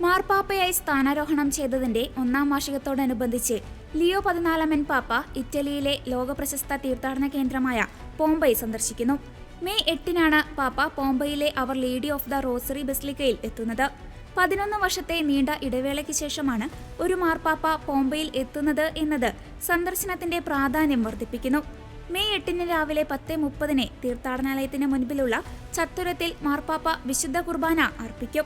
മാർപ്പാപ്പയായി സ്ഥാനാരോഹണം ചെയ്തതിന്റെ 1-ാം വാർഷികത്തോടനുബന്ധിച്ച് ലിയോ 14 പാപ്പ ഇറ്റലിയിലെ ലോകപ്രശസ്ത തീർത്ഥാടന കേന്ദ്രമായ പോംബൈ സന്ദർശിക്കുന്നു. മെയ് 8-നാണ് പാപ്പ പോംബൈയിലെ അവർ ലേഡി ഓഫ് ദ റോസറി ബസിലിക്കയിൽ എത്തുന്നത്. 11 വർഷത്തെ നീണ്ട ഇടവേളയ്ക്ക് ശേഷമാണ് ഒരു മാർപ്പാപ്പ പോംബൈയിൽ എത്തുന്നത് എന്നത് സന്ദർശനത്തിന്റെ പ്രാധാന്യം വർദ്ധിപ്പിക്കുന്നു. മെയ് 8-ന് രാവിലെ 10:30 തീർത്ഥാടനാലയത്തിന് മുൻപിലുള്ള ചത്തുരത്തിൽ മാർപ്പാപ്പ വിശുദ്ധ കുർബാന അർപ്പിക്കും.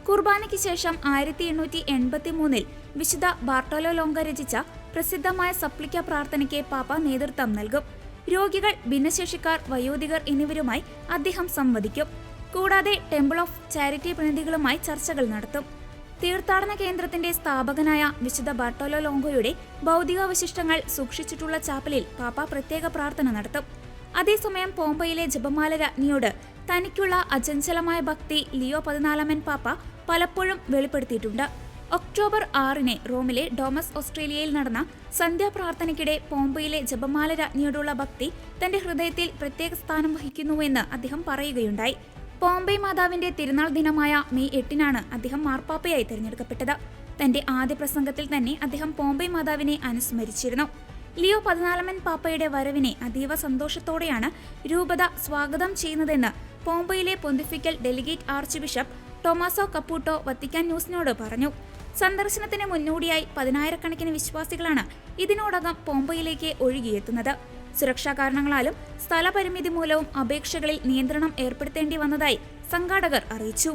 കുർബാനയ്ക്ക് ശേഷം 1883 വിശുദ്ധ ബാർട്ടോലോ ലോംഗ രചിച്ച പ്രസിദ്ധമായ സപ്ലിക്ക പ്രാർത്ഥനയ്ക്ക് പാപ്പ നേതൃത്വം നൽകും. രോഗികൾ, ഭിന്നശേഷിക്കാർ, വയോധികർ എന്നിവരുമായി അദ്ദേഹം സംവദിക്കും. കൂടാതെ ടെമ്പിൾ ഓഫ് ചാരിറ്റി പ്രതിനിധികളുമായി ചർച്ചകൾ നടത്തും. തീർത്ഥാടന കേന്ദ്രത്തിന്റെ സ്ഥാപകനായ വിശുദ്ധ ബാർട്ടോലോ ലോംഗോയുടെ ഭൗതികാവശിഷ്ടങ്ങൾ സൂക്ഷിച്ചിട്ടുള്ള ചാപ്പലിൽ പാപ്പ പ്രത്യേക പ്രാർത്ഥന നടത്തും. അതേസമയം പോംബൈയിലെ ജപമാല രാജ്ഞിയോട് തനിക്കുള്ള അചഞ്ചലമായ ഭക്തി ലിയോ 14 പാപ്പ പലപ്പോഴും വെളിപ്പെടുത്തിയിട്ടുണ്ട്. ഒക്ടോബർ 6-ന് റോമിലെ ഡോമസ് ഓസ്ട്രേലിയയിൽ നടന്ന സന്ധ്യാപ്രാർത്ഥനയ്ക്കിടെ പോംബൈയിലെ ജപമാല രാജ്ഞിയോടുള്ള ഭക്തി തന്റെ ഹൃദയത്തിൽ പ്രത്യേക സ്ഥാനം വഹിക്കുന്നുവെന്ന് അദ്ദേഹം പറയുകയുണ്ടായി. പോംബൈ മാതാവിന്റെ തിരുനാൾ ദിനമായ മെയ് 8-നാണ് അദ്ദേഹം മാർപ്പാപ്പയായി തിരഞ്ഞെടുക്കപ്പെട്ടത്. തന്റെ ആദ്യ പ്രസംഗത്തിൽ തന്നെ അദ്ദേഹം പോംബൈ മാതാവിനെ അനുസ്മരിച്ചിരുന്നു. ലിയോ 14 പാപ്പയുടെ വരവിനെ അതീവ സന്തോഷത്തോടെയാണ് രൂപത സ്വാഗതം ചെയ്യുന്നതെന്ന് പോംബൈയിലെ pontifical delegate archbishop Tommaso Caputo Vatican ന്യൂസിനോട് പറഞ്ഞു. സന്ദർശനത്തിന് മുന്നോടിയായി 10,000-കണക്കിന് വിശ്വാസികളാണ് ഇതിനോടകം പോംബൈയിലേക്ക് ഒഴുകിയെത്തുന്നത്. സുരക്ഷാ കാരണങ്ങളാലും സ്ഥലപരിമിതി മൂലവും അപേക്ഷകളിൽ നിയന്ത്രണം ഏർപ്പെടുത്തേണ്ടി വന്നതായി സംഘാടകർ അറിയിച്ചു.